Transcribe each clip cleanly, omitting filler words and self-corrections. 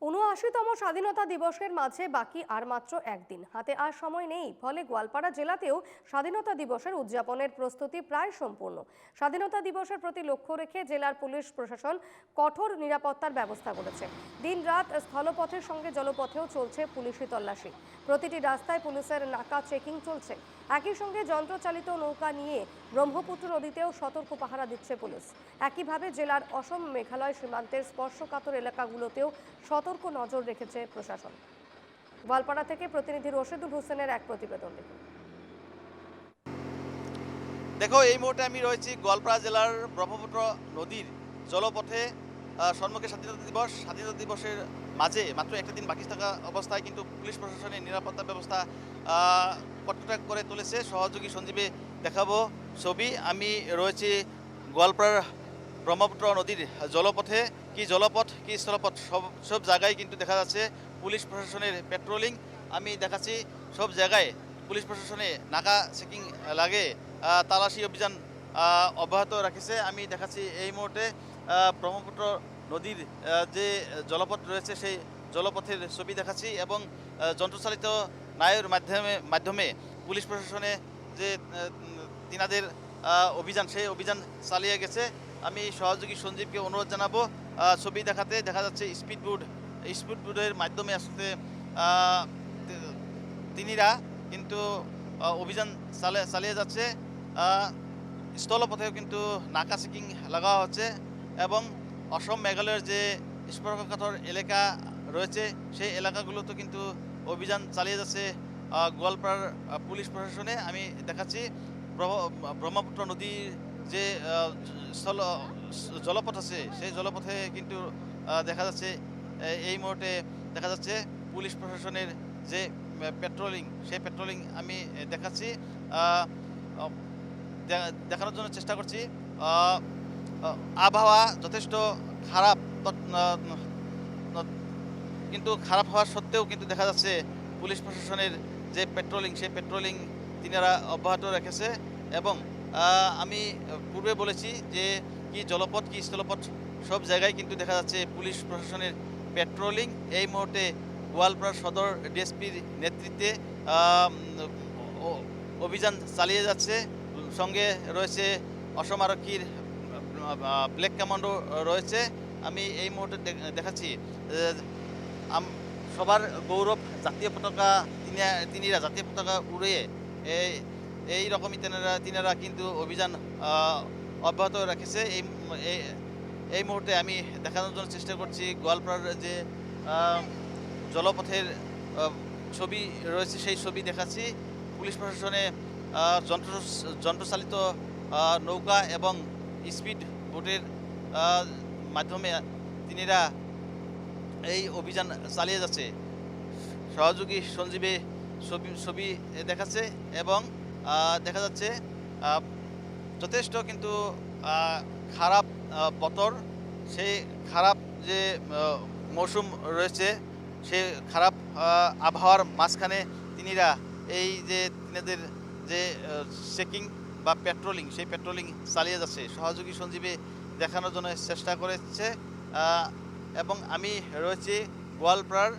৭৯তম স্বাধীনতা দিবসের মাঝে বাকি আর মাত্র একদিন, হাতে আর সময় নেই। ফলে গোয়ালপাড়া জেলাতেও স্বাধীনতা দিবসের উদযাপনের প্রস্তুতি প্রায় সম্পূর্ণ। স্বাধীনতা দিবসের প্রতি লক্ষ্য রেখে জেলার পুলিশ প্রশাসন কঠোর নিরাপত্তার ব্যবস্থা করেছে। দিনরাত স্থলপথের সঙ্গে জলপথেও চলছে পুলিশি তল্লাশি। প্রতিটি রাস্তায় পুলিশের নাকা চেকিং চলছে। একই সঙ্গে যন্ত্রচালিত নৌকা নিয়ে ব্রহ্মপুত্র নদীতেও সতর্ক পাহারা দিচ্ছে পুলিশ। একইভাবে জেলার অসম মেঘালয় সীমান্তের স্পর্শকাতর এলাকাগুলোতেও সতর্ক নজর রেখেছে প্রশাসন। গোয়ালপাড়া থেকে প্রতিনিধি রশিদুল হোসেনের এক প্রতিবেদন দেখুন। দেখো, এই মুহূর্তে আমি রয়েছি গোয়ালপাড়া জেলার ব্রহ্মপুত্র নদীর জলপথে। সম্মুখে স্বাধীনতা দিবসের মাঝে মাত্র একটা দিন বাকি থাকা অবস্থায় কিন্তু পুলিশ প্রশাসনের নিরাপত্তা ব্যবস্থা কটকটা করে তুলেছে। সহযোগী সঞ্জীবে দেখাবো ছবি। আমি রয়েছি গোয়ালপাড়ার ব্রহ্মপুত্র নদীর জলপথে। কি জলপথ কি স্থলপথ, সব জায়গায় কিন্তু দেখা যাচ্ছে পুলিশ প্রশাসনের পেট্রোলিং। আমি দেখাচ্ছি সব জায়গায় পুলিশ প্রশাসনে নাকা চেকিং লাগে, তালাশি অভিযান অব্যাহত রাখেছে। আমি দেখাচ্ছি এই মুহূর্তে ব্রহ্মপুত্র নদীর যে জলপথ রয়েছে সেই জলপথের ছবি দেখাচ্ছি এবং যন্ত্রচালিত নায়ের মাধ্যমে পুলিশ প্রশাসনে যে তিনাদের অভিযান সেই অভিযান চালিয়ে গেছে। আমি সহযোগী সঞ্জীবকে অনুরোধ জানাবো ছবি দেখাতে। দেখা যাচ্ছে স্পিডবোটের মাধ্যমে আসতে তিনিরা কিন্তু অভিযান চালিয়ে যাচ্ছে। স্থলপথেও কিন্তু নাকা চেকিং লাগা হচ্ছে এবং অসম মেঘালয়ের যে স্পর্শকাতর এলাকা রয়েছে সেই এলাকাগুলোতে কিন্তু অভিযান চালিয়ে যাচ্ছে গোয়ালপাড়ার পুলিশ প্রশাসনে। আমি দেখাচ্ছি ব্রহ্মপুত্র নদীর যে জলপথ আছে সেই জলপথে কিন্তু দেখা যাচ্ছে এই মুহূর্তে দেখা যাচ্ছে পুলিশ প্রশাসনের যে পেট্রোলিং সেই পেট্রোলিং আমি দেখাচ্ছি, দেখানোর জন্য চেষ্টা করছি। আবহাওয়া যথেষ্ট খারাপ, কিন্তু খারাপ হওয়ার সত্ত্বেও কিন্তু দেখা যাচ্ছে পুলিশ প্রশাসনের যে পেট্রোলিং সেই পেট্রোলিং তিনারা অব্যাহত রেখেছে। এবং আমি পূর্বে বলেছি যে কি জলপথ কি স্থলপথ সব জায়গায় কিন্তু দেখা যাচ্ছে পুলিশ প্রশাসনের পেট্রোলিং। এই মুহূর্তে গোয়ালপাড়া সদর ডিএসপির নেতৃত্বে অভিযান চালিয়ে যাচ্ছে। সঙ্গে রয়েছে অসম আরক্ষীর ব্ল্যাক কমান্ডো রয়েছে। আমি এই মুহূর্তে দেখাচ্ছি সবার গৌরব জাতীয় পতাকা, তিনিরা জাতীয় পতাকা উড়িয়ে এই রকমই তিনারা কিন্তু অভিযান অব্যাহত রেখেছে। এই মুহূর্তে আমি দেখানোর জন্য চেষ্টা করছি গোয়ালপাড়ার যে জলপথের ছবি রয়েছে সেই ছবি দেখাচ্ছি। পুলিশ প্রশাসনে যন্ত্রচালিত নৌকা এবং স্পিড বোটের মাধ্যমে তিনিরা এই অভিযান চালিয়ে যাচ্ছে। সহযোগী সঞ্জীবে ছবি দেখাচ্ছে এবং দেখা যাচ্ছে যথেষ্ট কিন্তু খারাপ বতর, সেই খারাপ যে মৌসুম রয়েছে সেই খারাপ আবহাওয়ার মাঝখানে তিনিরা এই যে তিনাদের যে চেকিং বা পেট্রোলিং সেই পেট্রোলিং চালিয়ে যাচ্ছে। সহযোগী সঞ্জীবে দেখানোর জন্য চেষ্টা করেছে। এবং আমি রয়েছি গোয়ালপাড়ার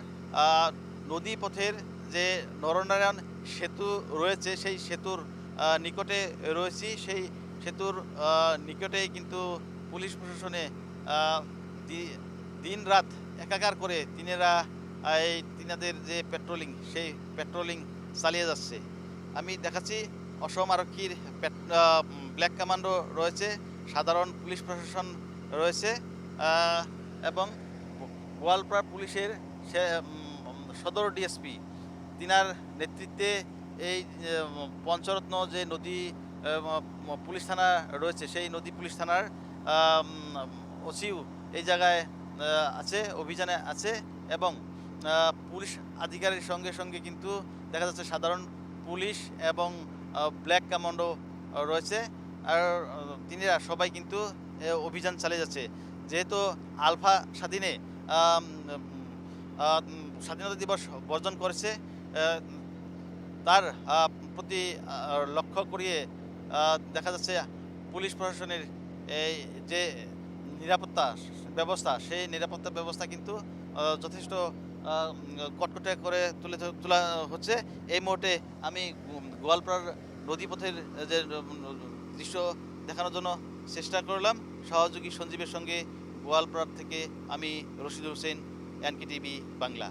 নদী পথের যে নরনারায়ণ সেতু রয়েছে সেই সেতুর নিকটে রয়েছি। সেই সেতুর নিকটেই কিন্তু পুলিশ প্রশাসনে দিন রাত একাকার করে তিনাদের যে পেট্রোলিং সেই পেট্রোলিং চালিয়ে যাচ্ছে। আমি দেখাচ্ছি অসম আরক্ষীর ব্ল্যাক কমান্ডো রয়েছে, সাধারণ পুলিশ প্রশাসন রয়েছে এবং গোয়ালপাড়া পুলিশের সদর ডিএসপি তিনার নেতৃত্বে এই পঞ্চরত্ন যে নদী পুলিশ থানা রয়েছে সেই নদী পুলিশ থানার ওসিও এই জায়গায় আছে, অভিযানে আছে এবং পুলিশ আধিকারিকের সঙ্গে সঙ্গে কিন্তু দেখা যাচ্ছে সাধারণ পুলিশ এবং ব্ল্যাক কমান্ডো রয়েছে। আর তিনিরা সবাই কিন্তু অভিযান চালিয়ে যাচ্ছে। যেহেতু আলফা স্বাধীনে স্বাধীনতা দিবস বর্জন করেছে, তার প্রতি লক্ষ্য করিয়ে দেখা যাচ্ছে পুলিশ প্রশাসনের এই যে নিরাপত্তা ব্যবস্থা সেই নিরাপত্তা ব্যবস্থা কিন্তু যথেষ্ট কটকটে করে তোলা হচ্ছে। এই মুহূর্তে আমি গোয়ালপাড়ার নদীপথের যে দৃশ্য দেখানোর জন্য চেষ্টা করলাম। সহযোগী সঞ্জীবের সঙ্গে গোয়ালপাড়ার থেকে আমি রশিদুল হোসেন, এনকেটিভি বাংলা।